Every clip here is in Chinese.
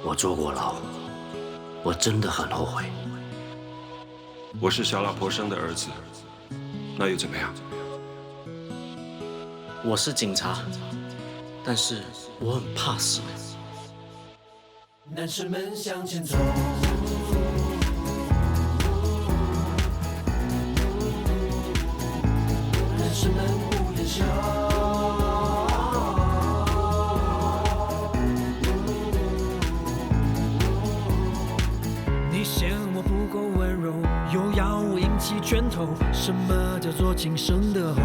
我坐过牢，我真的很后悔。我是小老婆生的儿子，那又怎么样？我是警察，但是我很怕死。男生们向前走，男生们不言笑。你嫌我不够温柔，又要我硬起拳头。什么叫做今生的后？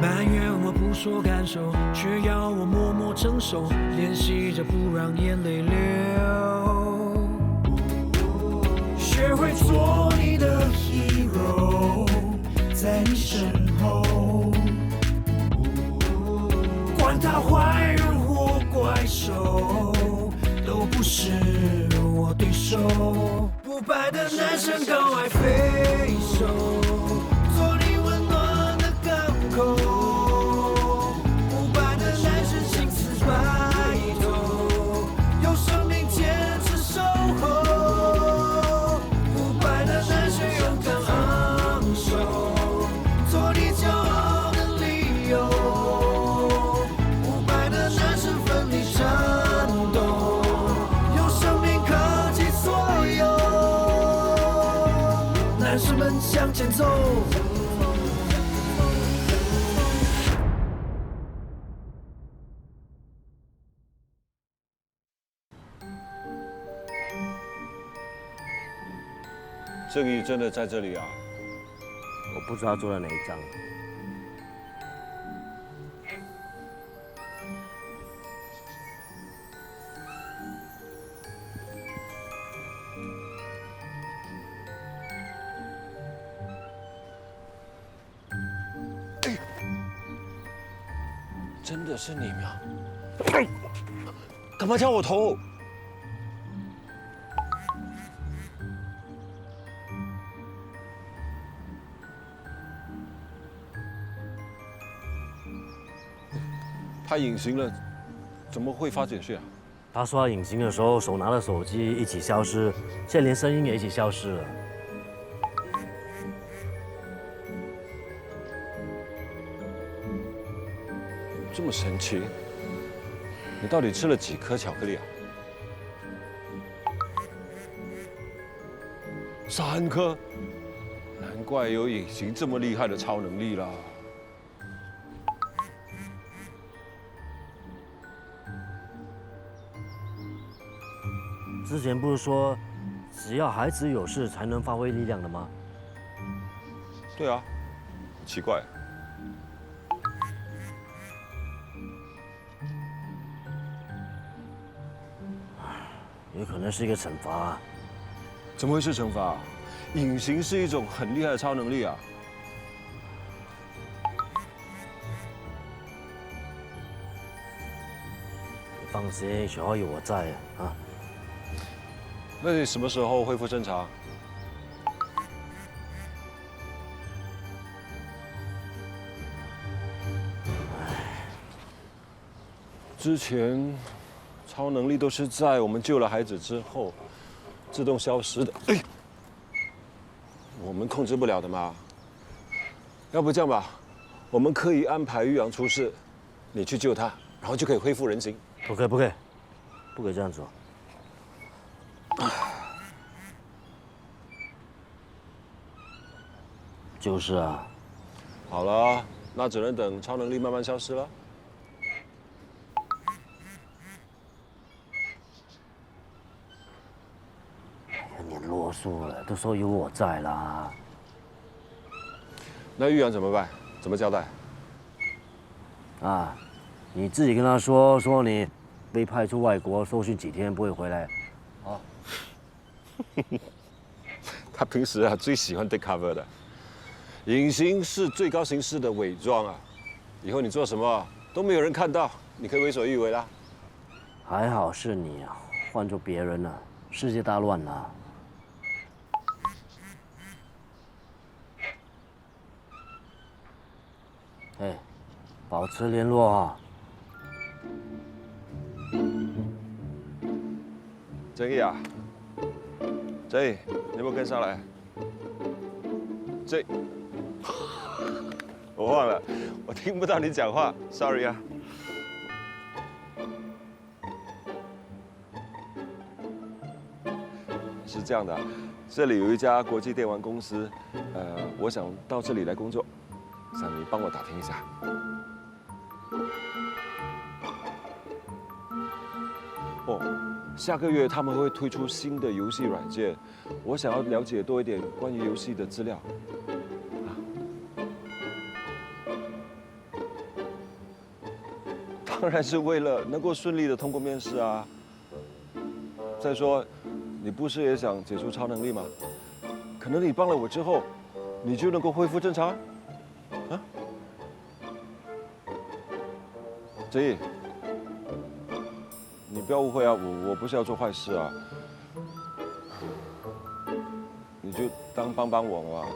埋怨我不说感受，却要我默默承受，练习着不让眼泪流。学会做你的 hero， 在你身后，管他坏人或怪兽，都不是我对手。不败的男生高爱飞手，做你温暖的港口。不败的男生心思白头，用生命坚持守候。不败的男生勇敢昂首，做你骄傲的理由。不败的男生奋力战斗，用生命扛起所有。男生们向前走。这个真的在这里啊？我不知道坐在哪一张。真的是你吗？哎，干嘛敲我头？他隐形了，怎么会发简讯啊？他说他隐形的时候手拿着手机一起消失，现在连声音也一起消失了。这么神奇？你到底吃了几颗巧克力啊？3颗，难怪有隐形这么厉害的超能力啦。之前不是说，只要孩子有事才能发挥力量的吗？对啊，奇怪。有可能是一个惩罚啊。怎么会是惩罚？隐形是一种很厉害的超能力啊！你放心，小浩有我在啊。那你什么时候恢复正常？之前超能力都是在我们救了孩子之后自动消失的，我们控制不了的嘛。要不这样吧，我们刻意安排玉阳出事，你去救他，然后就可以恢复人形。不可以，不可以，不可以这样做。就是啊。好了，那只能等超能力慢慢消失了。你啰嗦了，都说有我在啦。那玉阳怎么办？怎么交代？啊，你自己跟他说你被派出外国受训几天不会回来，啊。他平时啊最喜欢 take cover 的，隐形是最高形式的伪装啊。以后你做什么都没有人看到，你可以为所欲为啦。还好是你啊，换做别人啊，世界大乱了。哎，保持联络啊。正义啊，正义，你有没有跟上来？这，我忘了，我听不到你讲话 ，sorry 啊。是这样的，这里有一家国际电玩公司，我想到这里来工作，想你帮我打听一下。哦，下个月他们会推出新的游戏软件，我想要了解多一点关于游戏的资料。当然是为了能够顺利的通过面试啊。再说，你不是也想解除超能力吗？可能你帮了我之后，你就能够恢复正常。啊？哲毅，你不要误会啊，我不是要做坏事啊。你就当帮帮我嘛。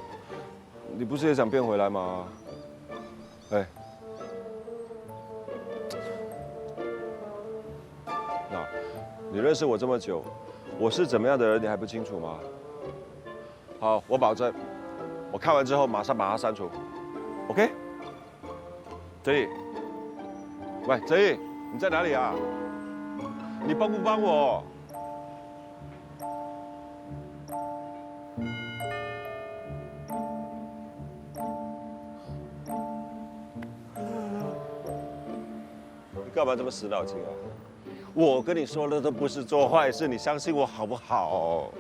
你不是也想变回来吗？哎。你认识我这么久，我是怎么样的人，你还不清楚吗？好，我保证，我看完之后马上把它删除。OK？ 哲毅，喂，哲毅，你在哪里啊？你帮不帮我？你干嘛这么死脑筋啊？我跟你说的都不是做坏事，你相信我好不好？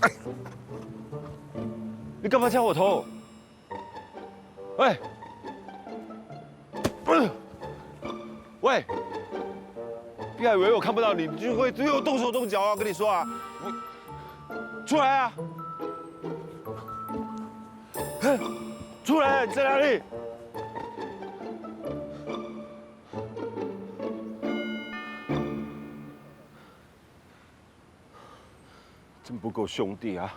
哎，你干嘛敲我头？喂，喂，别以为我看不到你，你就会对我动手动脚啊！我跟你说啊，你出来啊！出来，你在哪里？真不够兄弟啊！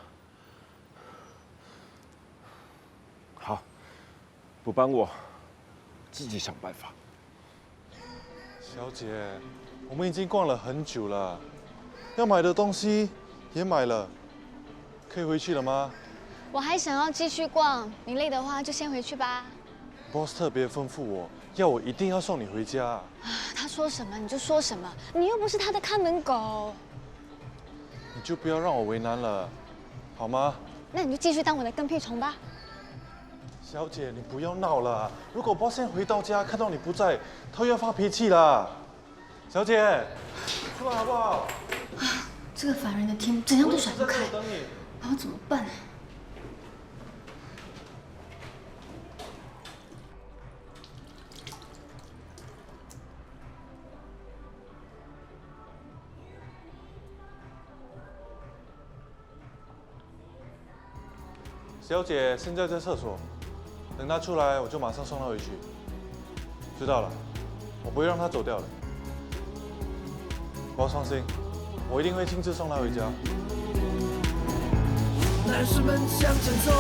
好，不帮我，自己想办法。小姐，我们已经逛了很久了，要买的东西也买了，可以回去了吗？我还想要继续逛，你累的话就先回去吧。Boss 特别吩咐我，要我一定要送你回家。他说什么你就说什么，你又不是他的看门狗。你就不要让我为难了，好吗？那你就继续当我的跟屁虫吧。小姐，你不要闹了。如果 Boss 现在回到家看到你不在，他又要发脾气了。小姐，出来好不好？这个烦人的 team 怎样都甩不开，等你。我怎么办？小姐现在在厕所，等她出来我就马上送她回去。知道了，我不会让她走掉的。Boss放心，我一定会亲自送她回家。男士们向前走。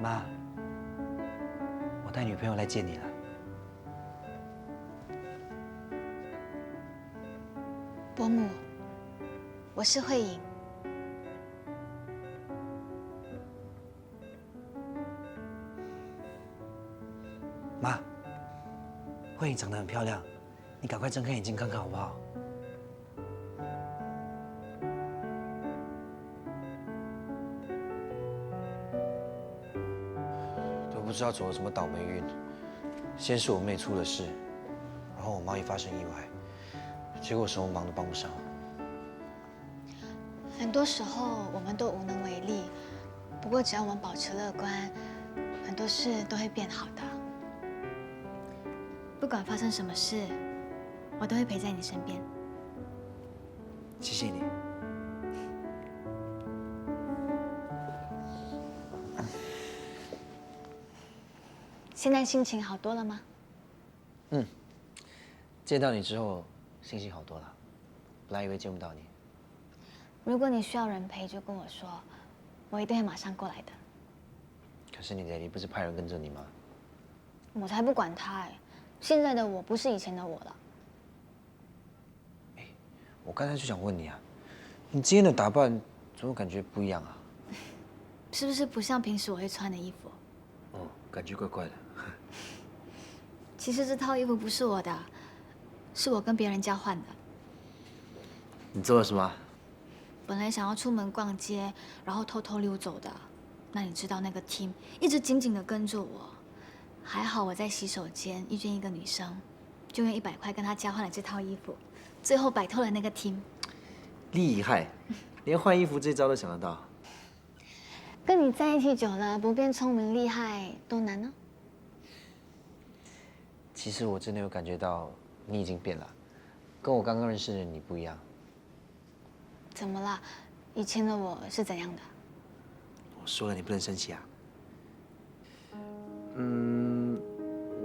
妈，我带女朋友来见你了。伯母，我是慧颖。妈，慧颖长得很漂亮，你赶快睁开眼睛看看好不好？都不知道走了什么倒霉运，先是我妹出了事，然后我妈也发生意外，结果什么忙都帮不上。很多时候我们都无能为力，不过只要我们保持乐观，很多事都会变好的。不管发生什么事，我都会陪在你身边。谢谢你。现在心情好多了吗？见到你之后，心情好多了。本来以为见不到你。如果你需要人陪，就跟我说，我一定会马上过来的。可是你爹不是派人跟着你吗？我才不管他哎，现在的我不是以前的我了。我刚才就想问你啊，你今天的打扮怎么感觉不一样啊？是不是不像平时我会穿的衣服？哦，感觉怪怪的。其实这套衣服不是我的，是我跟别人交换的。你做了什么？本来想要出门逛街，然后偷偷溜走的。那你知道那个 team 一直紧紧的跟着我，还好我在洗手间遇见一个女生，就用100块跟她交换了这套衣服，最后摆脱了那个 team。厉害，连换衣服这招都想得到。跟你在一起久了，不变聪明厉害多难呢？其实我真的有感觉到你已经变了，跟我刚刚认识的你不一样。怎么了？以前的我是怎样的？我说了你不能生气啊。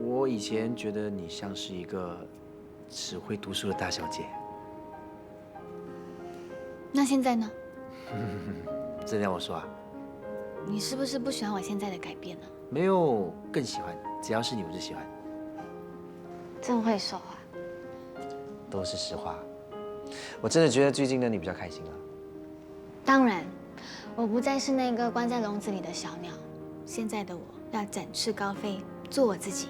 我以前觉得你像是一个只会读书的大小姐。那现在呢？真让我说啊？你是不是不喜欢我现在的改变呢？没有，更喜欢，只要是你我就喜欢。真会说话。都是实话。我真的觉得最近的你比较开心了。当然，我不再是那个关在笼子里的小鸟，现在的我要展翅高飞，做我自己。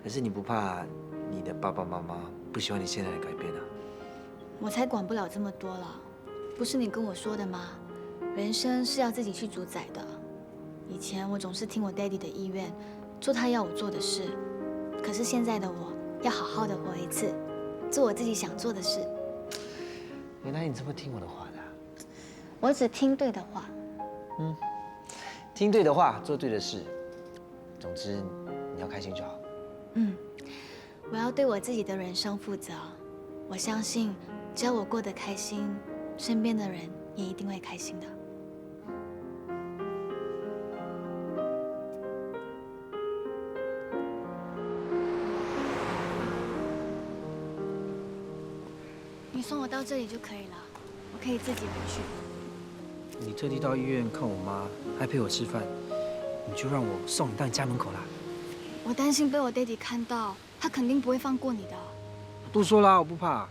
可是你不怕你的爸爸妈妈不喜欢你现在的改变啊？我才管不了这么多了，不是你跟我说的吗？人生是要自己去主宰的。以前我总是听我 daddy 的意愿，做他要我做的事，可是现在的我要好好的活一次，做我自己想做的事。原来你这么听我的话的啊。我只听对的话。听对的话，做对的事。总之，你要开心就好。我要对我自己的人生负责。我相信，只要我过得开心，身边的人也一定会开心的。你送我到这里就可以了，我可以自己回去。你特地到医院看我妈，还陪我吃饭，你就让我送你到你家门口啦。我担心被我爹地看到，他肯定不会放过你的。不说啦，我不怕。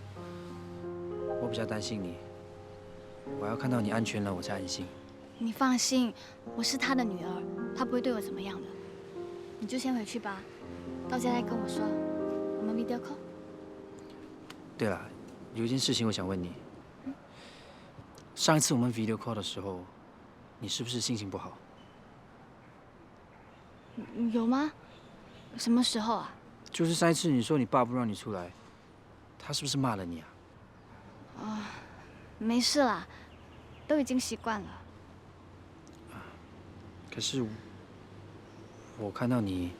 我比较担心你，我要看到你安全了，我才安心。你放心，我是他的女儿，他不会对我怎么样的。你就先回去吧，到家再跟我说。我们 video call。对了，有一件事情我想问你。上一次我们 video call 的时候，你是不是心情不好？有吗？什么时候啊？就是上一次你说你爸不让你出来，他是不是骂了你啊？没事啦，都已经习惯了。可是我看到你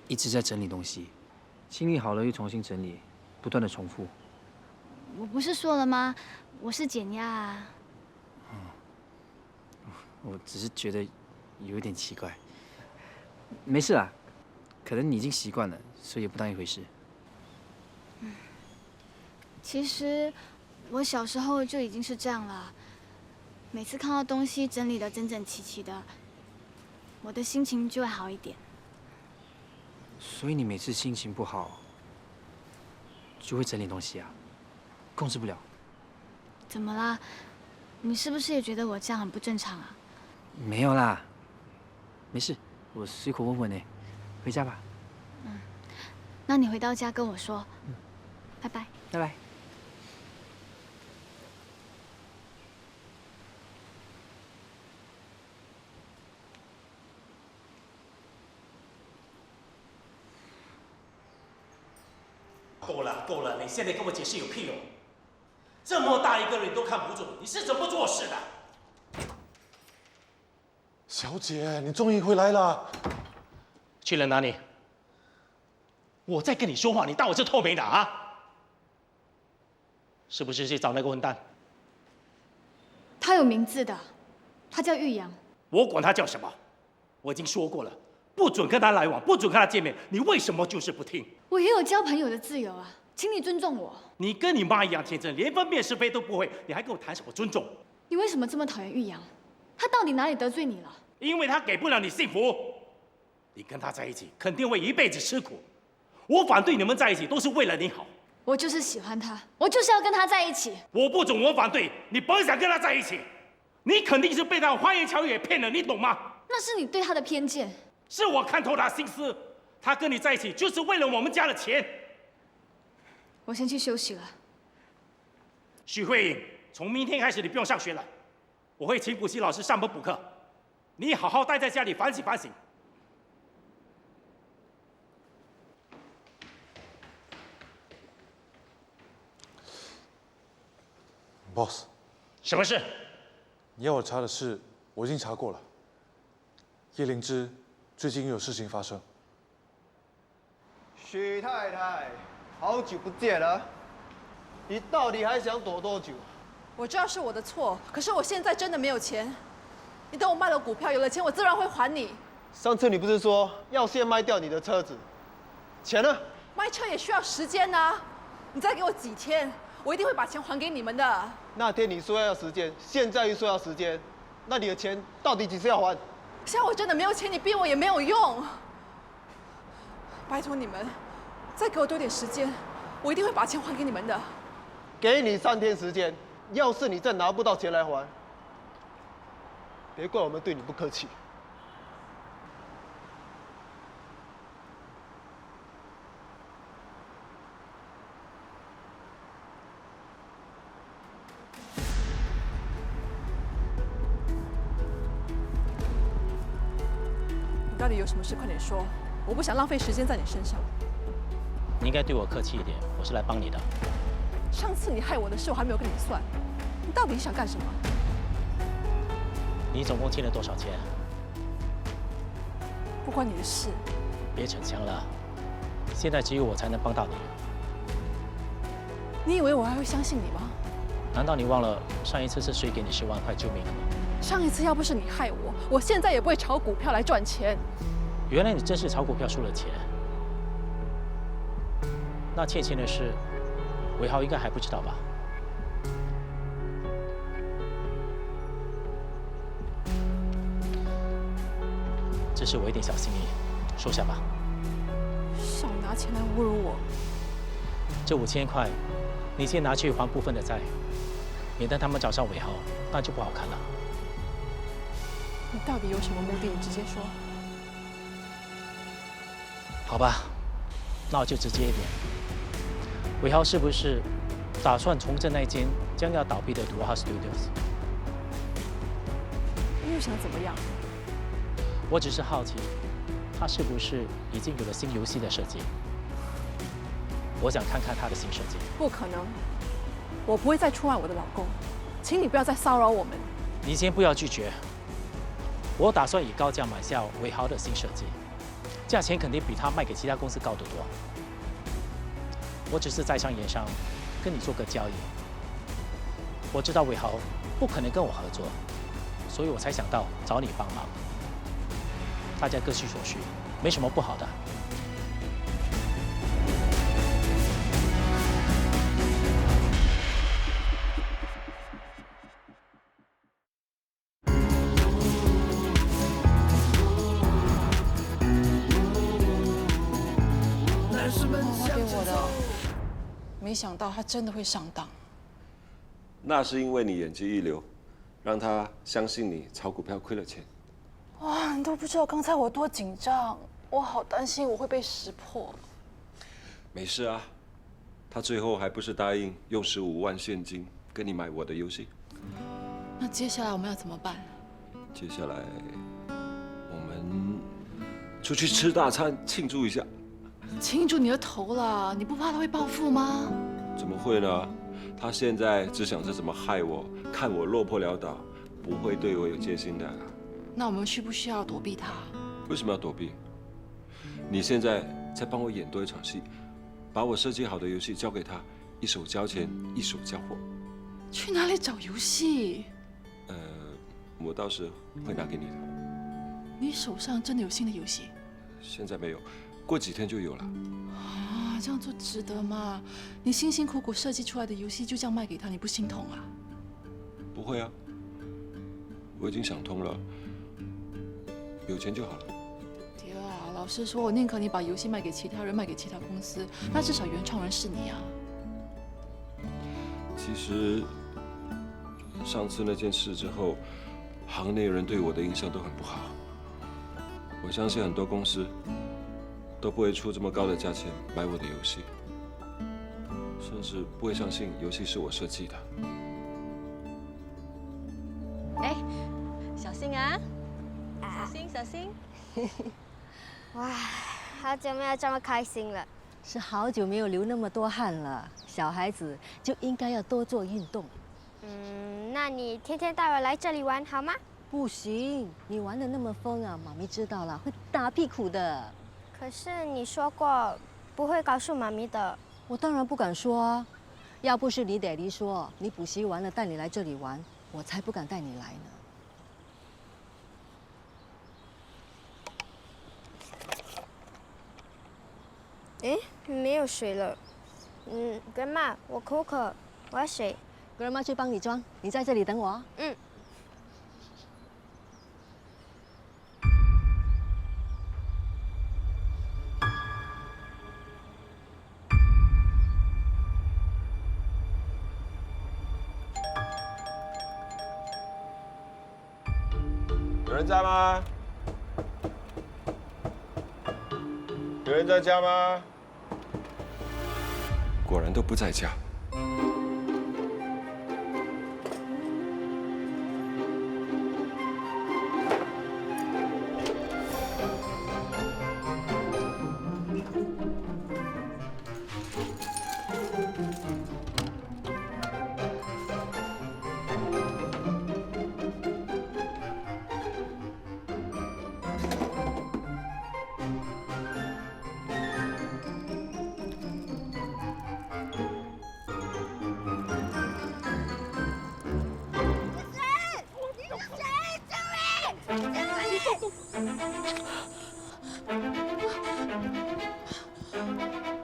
一直在整理东西，清理好了又重新整理，不断的重复。我不是说了吗？我是减压啊。我只是觉得有一点奇怪。没事啦，可能你已经习惯了，所以也不当一回事。其实我小时候就已经是这样了。每次看到东西整理得整整齐齐的，我的心情就会好一点。所以你每次心情不好，就会整理东西啊？控制不了？怎么啦？你是不是也觉得我这样很不正常啊？没有啦，没事，我随口问问呢。回家吧。那你回到家跟我说。拜拜。拜拜。够了，够了！你现在跟我解释有屁用？这么大一个人你都看不中，你是怎么做事的？小姐，你终于回来了。去了哪里？我在跟你说话，你当我是透明的啊？是不是去找那个混蛋？他有名字的，他叫玉阳。我管他叫什么？我已经说过了，不准跟他来往，不准跟他见面，你为什么就是不听？我也有交朋友的自由啊，请你尊重我。你跟你妈一样天真，连分辨是非都不会，你还跟我谈什么尊重？你为什么这么讨厌玉阳？他到底哪里得罪你了？因为他给不了你幸福，你跟他在一起肯定会一辈子吃苦。我反对你们在一起都是为了你好。我就是喜欢他，我就是要跟他在一起。我不准，我反对。你本想跟他在一起，你肯定是被他花言巧语给骗了，你懂吗？那是你对他的偏见。是我看透他心思，他跟你在一起就是为了我们家的钱。我先去休息了。许慧颖，从明天开始你不用上学了，我会请补习老师上门补课，你好好待在家里反省反省。Boss，什么事？你要我查的事，我已经查过了。叶灵芝最近又有事情发生。许太太，好久不见了，你到底还想躲多久？我知道是我的错，可是我现在真的没有钱。你等我卖了股票，有了钱我自然会还你。上次你不是说要先卖掉你的车子？钱呢？卖车也需要时间呐、你再给我几天，我一定会把钱还给你们的。那天你说要时间，现在又说要时间，那你的钱到底几时要还？现在我真的没有钱，你逼我也没有用。拜托你们，再给我多点时间，我一定会把钱还给你们的。给你3天时间，要是你再拿不到钱来还，别怪我们对你不客气。你到底有什么事？快点说，我不想浪费时间在你身上。你应该对我客气一点，我是来帮你的。上次你害我的事我还没有跟你算，你到底想干什么？你总共欠了多少钱？不关你的事。别逞强了，现在只有我才能帮到你。你以为我还会相信你吗？难道你忘了上一次是谁给你10万块救命了吗？上一次要不是你害我，我现在也不会炒股票来赚钱。原来你真是炒股票输了钱。那欠钱的事，伟豪应该还不知道吧？这是我一点小心意，收下吧。少拿钱来侮辱我！这5000块，你先拿去还部分的债，免得他们找上伟豪，那就不好看了。你到底有什么目的？你直接说。好吧，那我就直接一点。伟豪是不是打算重振那间将要倒闭的 Dua Studios？ 你又想怎么样？我只是好奇，他是不是已经有了新游戏的设计？我想看看他的新设计。不可能，我不会再出卖我的老公，请你不要再骚扰我们。你先不要拒绝，我打算以高价买下伟豪的新设计，价钱肯定比他卖给其他公司高得多。我只是在商言商，跟你做个交易。我知道伟豪不可能跟我合作，所以我才想到找你帮忙。大家各取所需，没什么不好的。他给我的，没想到他真的会上当。那是因为你演技一流，让他相信你炒股票亏了钱。哇，你都不知道刚才我多紧张，我好担心我会被识破。没事啊，他最后还不是答应用15万现金跟你买我的游戏。那接下来我们要怎么办？接下来我们出去吃大餐庆祝一下。庆祝你的头了，你不怕他会报复吗？怎么会呢？他现在只想着怎么害我，看我落魄潦倒，不会对我有戒心的。那我们需不需要躲避他？为什么要躲避？你现在在帮我演多一场戏，把我设计好的游戏交给他，一手交钱，一手交货。去哪里找游戏？我到时会拿给你的。你手上真的有新的游戏？现在没有，过几天就有了。啊，这样做值得吗？你辛辛苦苦设计出来的游戏就这样卖给他，你不心痛啊？不会啊，我已经想通了，有钱就好了。爹啊，老实说，我宁可你把游戏卖给其他人，卖给其他公司，那至少原创人是你啊。其实上次那件事之后，行内人对我的印象都很不好。我相信很多公司都不会出这么高的价钱买我的游戏，甚至不会相信游戏是我设计的。哎，小心啊！小心，小心！哇，好久没有这么开心了。是好久没有流那么多汗了。小孩子就应该要多做运动。那你天天带我来这里玩好吗？不行，你玩得那么疯啊，妈咪知道了会打屁股的。可是你说过不会告诉妈咪的。我当然不敢说啊，要不是你爹地说你补习完了带你来这里玩，我才不敢带你来呢。哎，没有水了。Grandma， 我口渴，我要水。Grandma 去帮你装，你在这里等我啊。有人在吗？有人在家吗？果然都不在家。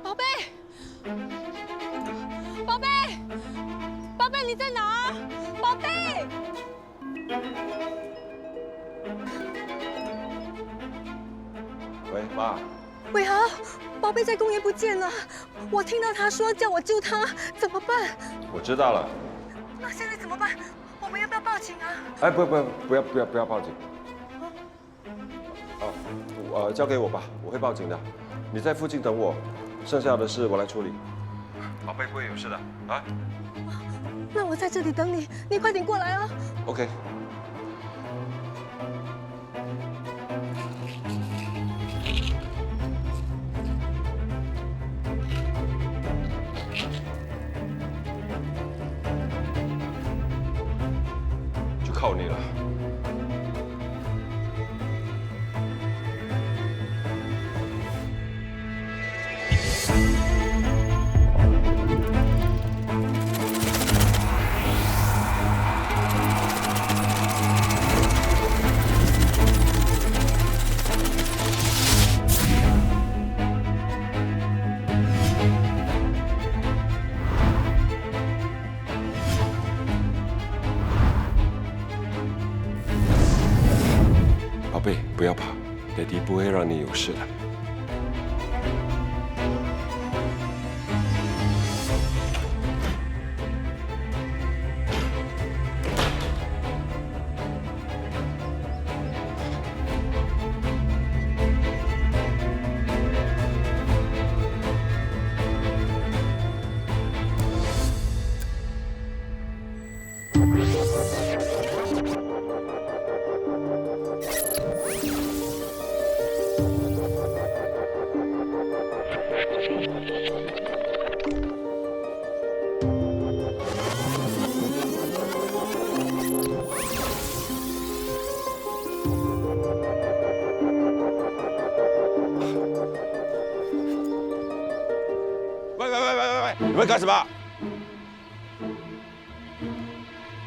宝贝，宝贝，宝贝，你在哪？宝贝！喂，妈。伟豪，宝贝在公园不见了，我听到他说叫我救他，怎么办？我知道了。那现在怎么办？我们要不要报警啊？哎，不要报警。交给我吧，我会报警的。你在附近等我，剩下的事我来处理。宝贝不会有事的啊。那我在这里等你，你快点过来啊。OK。就靠你了。宝贝，不要怕，爹地不会让你有事的。喂！你们干什么？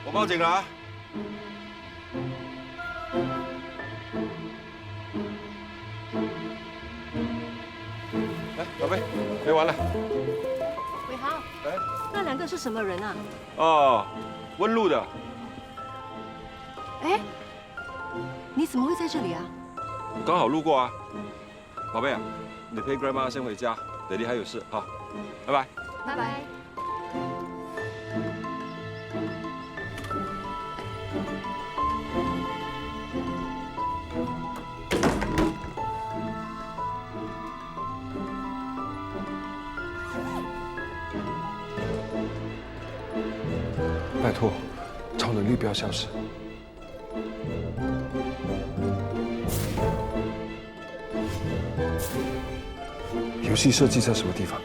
我报警了啊！宝贝，没完了。伟豪，哎，那两个是什么人啊？哦，问路的。哎，你怎么会在这里啊？刚好路过啊。宝贝啊，你陪 grandma 先回家，爹地还有事，好，拜拜。拜拜。拜托，超能力不要消失。游戏设计在什么地方？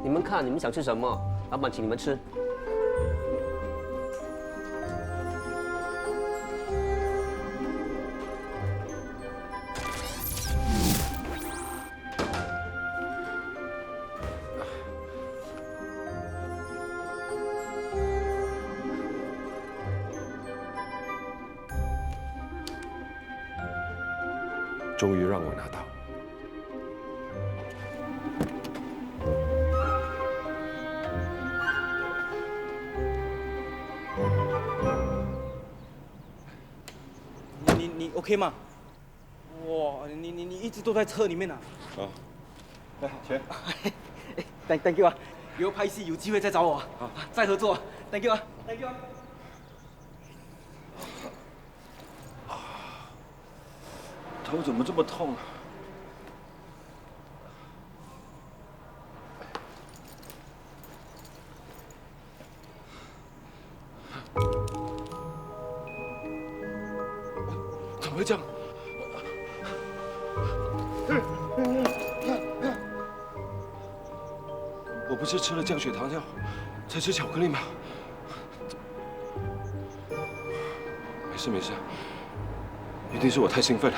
你们看，你们想吃什么？老板请你们吃。终于让我拿到。你 OK 吗？哇，你一直都在车里面啊。好，来钱。thank you 啊，以后拍戏有机会再找我，再合作。thank you 啊，thank you 啊。头怎么这么痛啊？怎么会这样？我不是吃了降血糖药，才吃巧克力吗？没事没事，一定是我太兴奋了。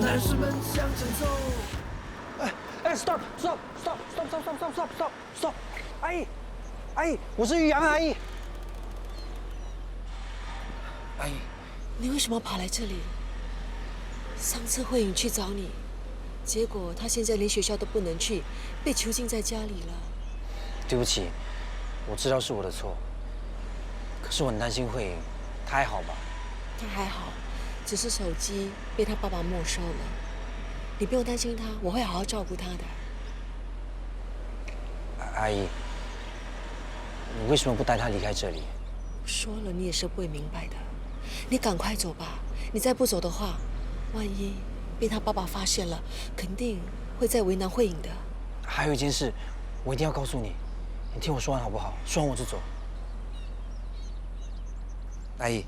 男士们向前走。哎 ，stop！ 阿姨，我是于洋阿姨。阿姨，你为什么跑来这里？上次慧颖去找你，结果她现在连学校都不能去，被囚禁在家里了。对不起，我知道是我的错，可是我很担心慧颖，她还好吧？她还好，只是手机被她爸爸没收了。你不用担心她，我会好好照顾她的。阿姨，你为什么不带她离开这里？我说了，你也是不会明白的。你赶快走吧，你再不走的话，万一被他爸爸发现了，肯定会再为难慧颖的。还有一件事，我一定要告诉你，你听我说完好不好？说完我就走。阿姨，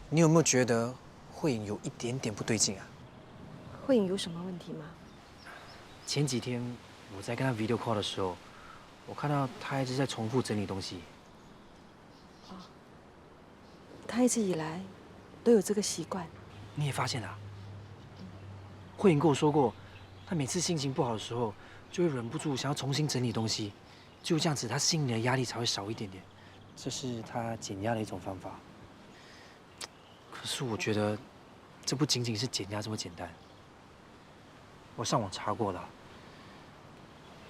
你有没有觉得慧颖有一点点不对劲啊？慧颖有什么问题吗？前几天我在跟她 video call 的时候，我看到她一直在重复整理东西。她一直以来都有这个习惯。你也发现了啊？慧颖跟我说过，她每次心情不好的时候，就会忍不住想要重新整理东西，就这样子，她心里的压力才会少一点点。这是她减压的一种方法。可是我觉得，这不仅仅是减压这么简单。我上网查过了，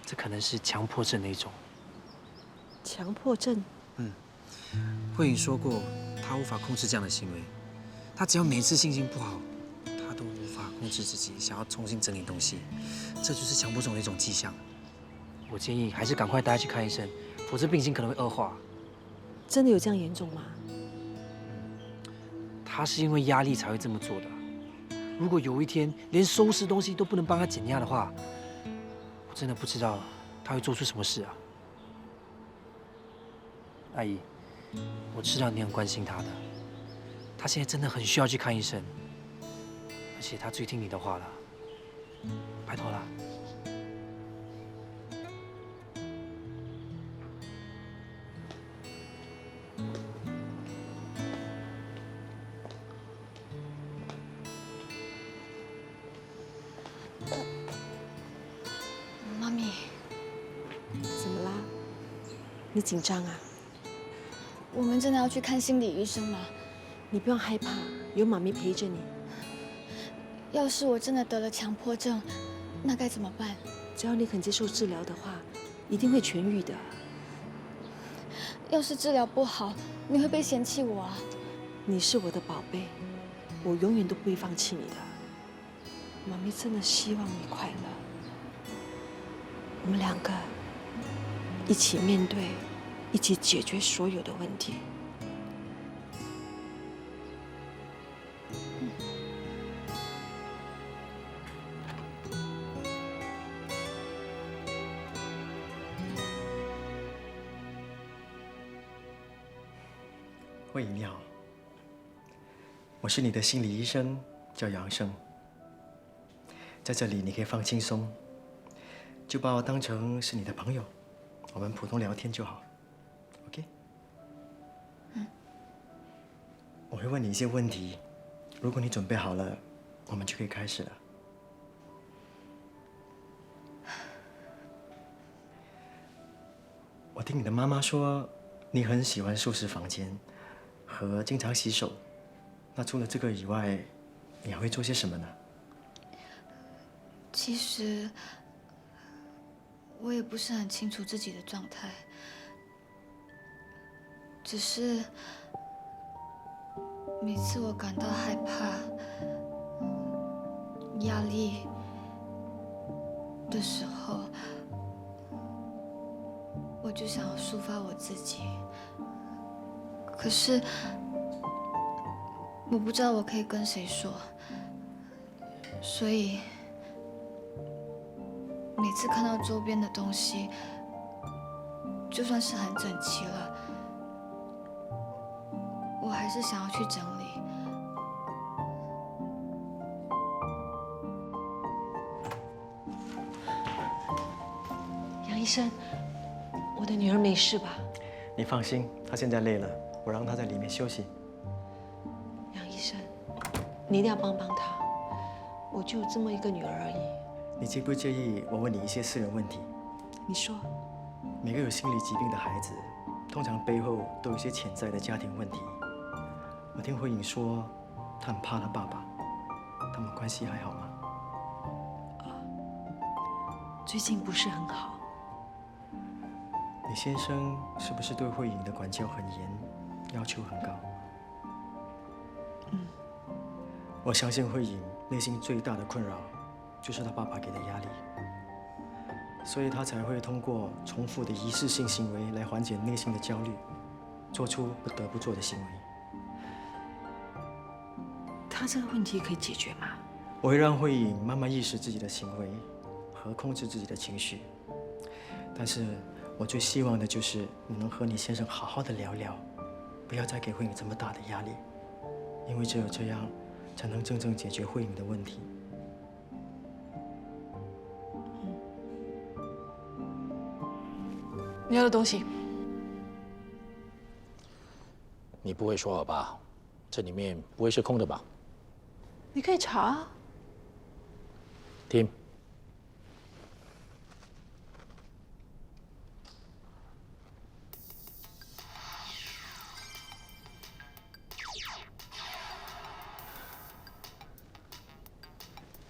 这可能是强迫症的一种。强迫症？慧颖说过，她无法控制这样的行为。她只要每次心情不好，她都无法控制自己，想要重新整理东西，这就是强迫症的一种迹象。我建议还是赶快带她去看医生，否则病情可能会恶化。真的有这样严重吗？她是因为压力才会这么做的。如果有一天连收拾东西都不能帮她减压的话，我真的不知道她会做出什么事啊。阿姨，我知道你很关心她的，她现在真的很需要去看医生，而且她最听你的话了，拜托啦。妈咪，怎么啦？你紧张啊？我们真的要去看心理医生吗？你不用害怕，有妈咪陪着你。要是我真的得了强迫症，那该怎么办？只要你肯接受治疗的话，一定会痊愈的。要是治疗不好，你会被嫌弃我啊！你是我的宝贝，我永远都不会放弃你的。妈咪真的希望你快乐。我们两个一起面对，一起解决所有的问题。慧颖你好，我是你的心理医生，叫杨生。在这里你可以放轻松，就把我当成是你的朋友，我们普通聊天就好 ，OK？ 我会问你一些问题，如果你准备好了，我们就可以开始了。我听你的妈妈说，你很喜欢收拾房间。和经常洗手，那除了这个以外，你还会做些什么呢？其实我也不是很清楚自己的状态，只是每次我感到害怕、压力的时候，我就想要抒发我自己。可是，我不知道我可以跟谁说，所以每次看到周边的东西，就算是很整齐了，我还是想要去整理。杨医生，我的女儿没事吧？你放心，她现在累了。我让他在里面休息。杨医生，你一定要帮帮他，我就这么一个女儿而已。你介不介意我问你一些私人问题？你说。每个有心理疾病的孩子，通常背后都有一些潜在的家庭问题。我听慧颖说，她很怕她爸爸，他们关系还好吗？最近不是很好。你先生是不是对慧颖的管教很严？要求很高。我相信慧颖内心最大的困扰，就是她爸爸给的压力，所以她才会通过重复的仪式性行为来缓解内心的焦虑，做出不得不做的行为。她这个问题可以解决吗？我会让慧颖慢慢意识自己的行为和控制自己的情绪，但是我最希望的就是你能和你先生好好的聊聊。不要再给慧颖这么大的压力，因为只有这样，才能真正解决慧颖的问题。你要的东西，你不会说了吧？这里面不会是空的吧？你可以查。听。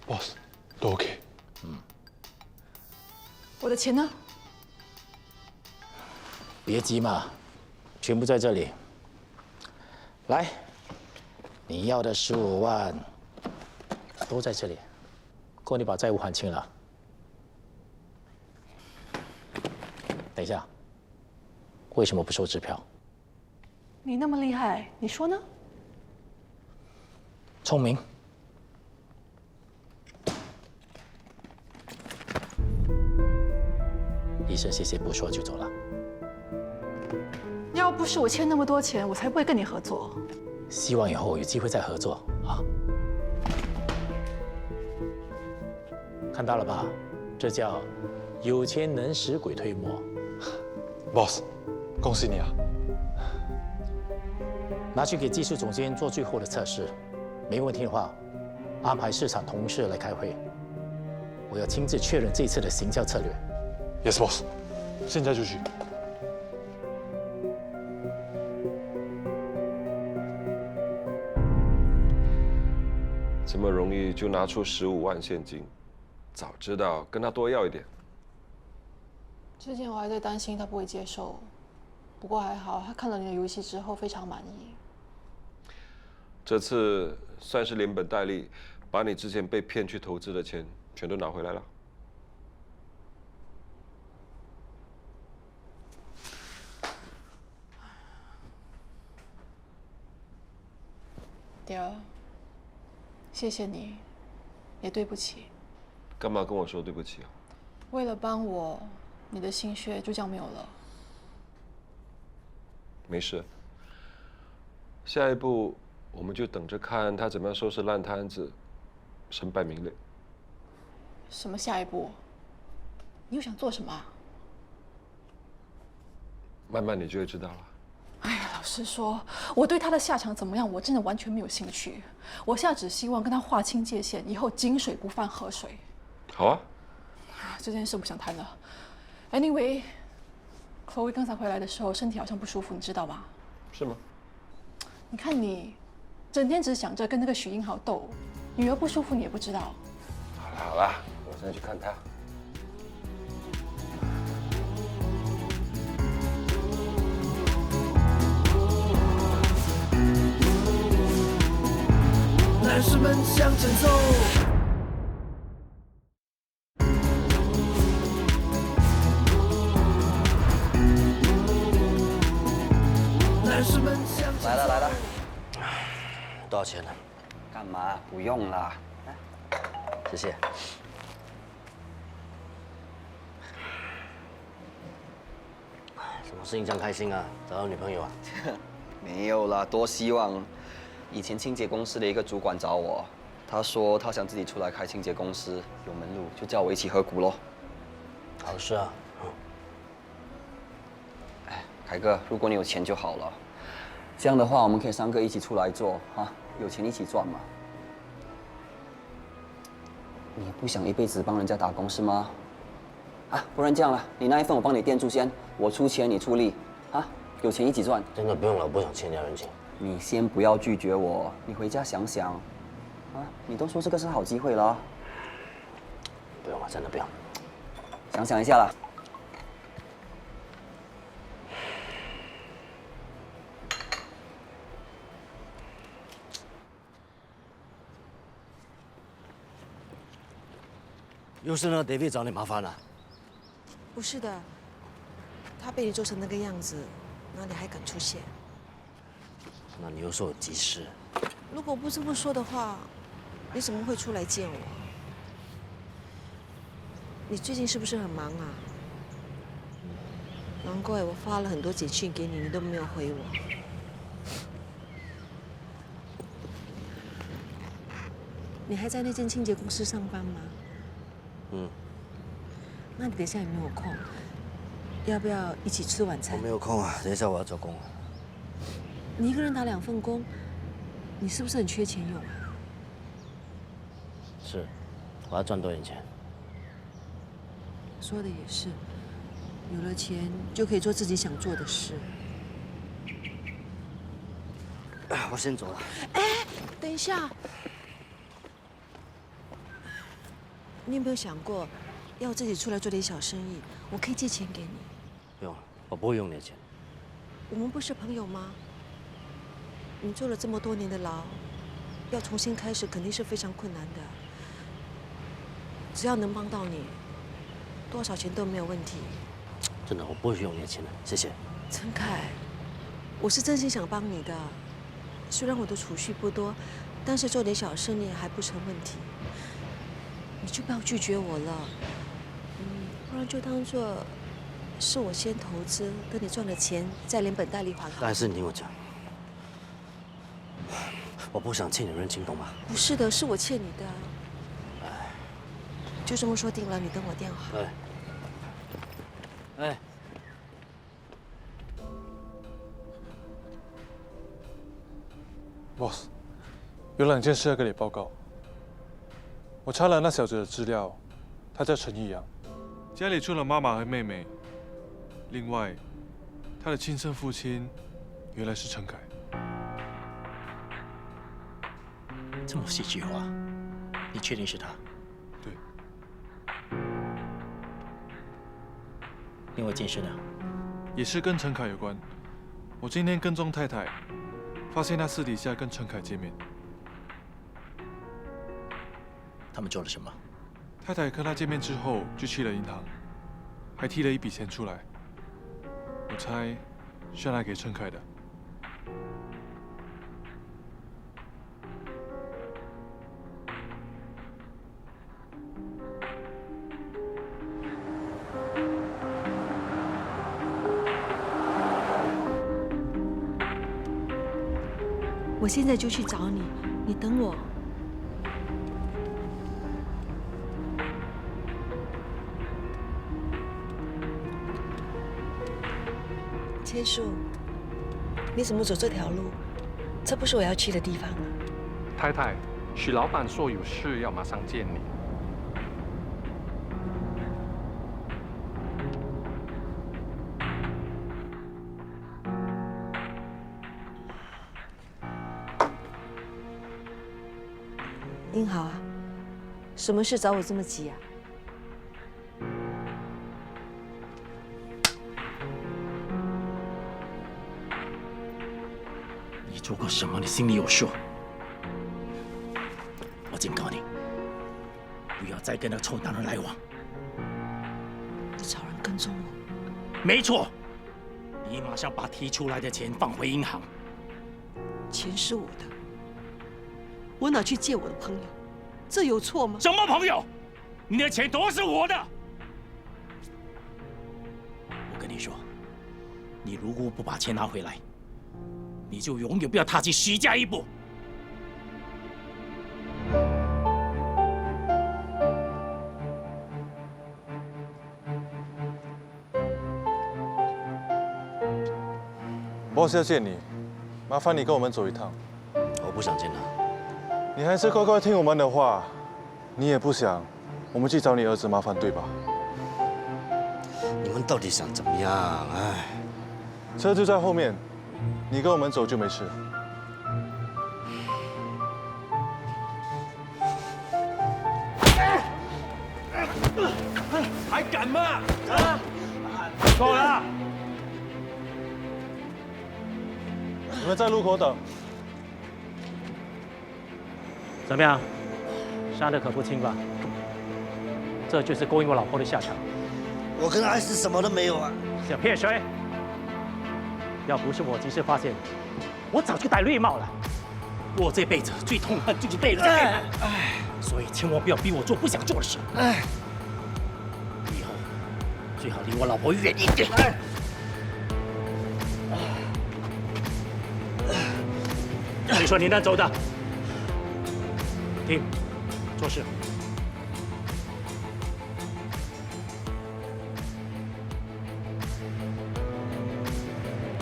Boss， 都 OK。我的钱呢？别急嘛，全部在这里。来，你要的15万都在这里，够你把债务还清了。等一下，为什么不收支票？你那么厉害，你说呢？聪明。医生谢谢不说就走了。要不是我欠那么多钱，我才不会跟你合作。希望以后有机会再合作啊！看到了吧？这叫有钱能使鬼推磨。Boss，恭喜你啊！拿去给技术总监做最后的测试，没问题的话，安排市场同事来开会。我要亲自确认这次的行销策略。Yes, boss。现在就去。这么容易就拿出15万现金，早知道跟他多要一点。之前我还在担心他不会接受，不过还好，他看了你的游戏之后非常满意。这次算是连本带利，把你之前被骗去投资的钱全都拿回来了。迪儿，谢谢你，也对不起。干嘛跟我说对不起啊？为了帮我，你的心血就这样没有了。没事，下一步我们就等着看他怎么样收拾烂摊子，身败名裂。什么下一步？你又想做什么啊？慢慢你就会知道了。哎呀，老实说，我对他的下场怎么样，我真的完全没有兴趣。我现在只希望跟他划清界限，以后井水不犯河水。好啊。这件事不想谈了。Anyway，Chloe 刚才回来的时候身体好像不舒服，你知道吗？是吗？你看你，整天只想着跟那个许英豪斗，女儿不舒服你也不知道。好了好了，我现在去看他。男士们向前走。男士们向前走。来了来了，多少钱呢？干嘛？不用啦。谢谢。什么事情这样开心啊？找到女朋友啊？没有啦，多希望。以前清洁公司的一个主管找我，他说他想自己出来开清洁公司，有门路，就叫我一起合股咯。好事啊。哎，凯哥，如果你有钱就好了。这样的话，我们可以3个一起出来做啊，有钱一起赚嘛。你也不想一辈子帮人家打工是吗？啊，不然这样了，你那一份我帮你垫住先，我出钱你出力，啊，有钱一起赚。真的不用了，我不想欠人家人情。你先不要拒绝我，你回家想想，啊，你都说这个是好机会了。不用了，真的不用。想想一下啦。又是那个 David 找你麻烦了？不是的，他被你做成那个样子，哪里还敢出现？那你又说有急事。如果不这么说的话，你怎么会出来见我？你最近是不是很忙啊？难怪我发了很多简讯给你，你都没有回我。你还在那间清洁公司上班吗？嗯。那你等一下有没有空？要不要一起吃晚餐？我没有空啊，等一下我要做工。你一个人打2份工，你是不是很缺钱用啊？是，我要赚多点钱。说的也是，有了钱就可以做自己想做的事。我先走了。哎，等一下，你有没有想过，要自己出来做点小生意？我可以借钱给你。不用了，我不会用你的钱。我们不是朋友吗？你坐了这么多年的牢，要重新开始肯定是非常困难的。只要能帮到你，多少钱都没有问题。真的，我不会用你的钱的，谢谢。陈凯，我是真心想帮你的。虽然我的储蓄不多，但是做点小生意还不成问题。你就不要拒绝我了，不然就当做是我先投资，等你赚了钱再连本带利还好。但是你听我讲，我不想欠你人情，懂吗？不是的，是我欠你的。就这么说定了，你等我电话。哎。Boss， 有2件事要跟你报告。我查了那小子的资料，他叫陈义阳，家里出了妈妈和妹妹。另外，他的亲生父亲原来是陈凯。这么戏剧化，你确定是他？对。另外一件事呢？也是跟陈凯有关。我今天跟踪太太，发现他私底下跟陈凯见面。他们做了什么？太太跟他见面之后就去了银行，还提了一笔钱出来。我猜是拿给陈凯的。我现在就去找你，你等我。千树，你怎么走这条路？这不是我要去的地方。太太，许老板说有事要马上见你。英豪啊，什么事找我这么急啊？你做过什么？你心里有数。我警告你，不要再跟那个臭男人来往。你找人跟踪我？没错，你马上把提出来的钱放回银行。钱是我的。我哪去借我的朋友？这有错吗？什么朋友？你的钱都是我的。我跟你说，你如果不把钱拿回来，你就永远不要踏进徐家一步。boss 要见你，麻烦你跟我们走一趟。我不想见他。你还是乖乖听我们的话。你也不想我们去找你儿子麻烦，对吧？你们到底想怎么样？哎，车就在后面，你跟我们走就没事。还敢吗？啊！够了！你们在路口等。怎么样？杀的可不轻吧？这就是勾引我老婆的下场。我跟艾斯什么都没有啊！想骗谁？要不是我及时发现，我早就戴绿帽了。我这辈子最痛恨就是被人背叛，所以千万不要逼我做不想做的事。以后最好离我老婆远一点。你说你能走的？听，做事。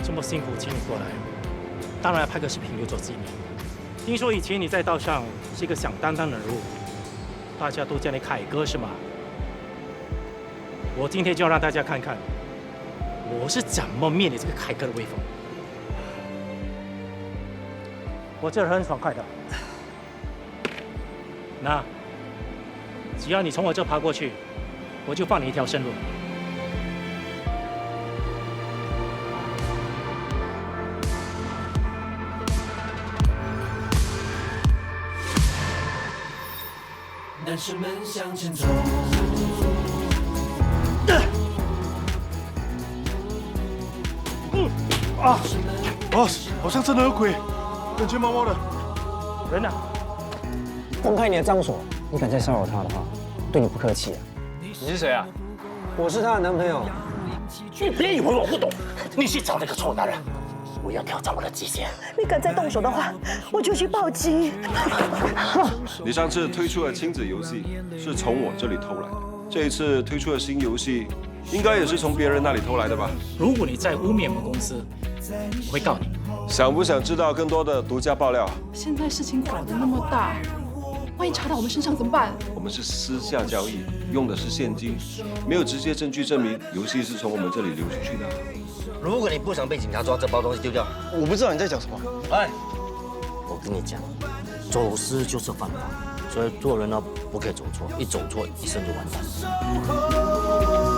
这么辛苦请你过来，当然要拍个视频留作纪念。听说以前你在道上是一个响当当的人物，大家都叫你凯哥是吗？我今天就要让大家看看，我是怎么灭你这个凯哥的威风。我这人很爽快的。那只要你从我这爬过去，我就放你一条生路。男生们向前走。boss， 好像真的有鬼，感觉毛毛的。人呢？公开你的脏所，你敢再骚扰他的话，对你不客气啊！你是谁啊？我是她的男朋友。你别以为我不懂，你去找那个臭男人，不要挑战我的极限。你敢再动手的话，我就去报警。你上次推出的亲子游戏是从我这里偷来的，这一次推出的新游戏应该也是从别人那里偷来的吧？如果你再污蔑我们公司，我会告你。想不想知道更多的独家爆料？现在事情搞得那么大，万一查到我们身上怎么办？我们是私下交易，用的是现金，没有直接证据证明游戏是从我们这里流出去的。如果你不想被警察抓，这包东西丢掉。我不知道你在讲什么。哎，我跟你讲，走私就是犯法，所以做人呢不可以走错，一走错一生就完蛋。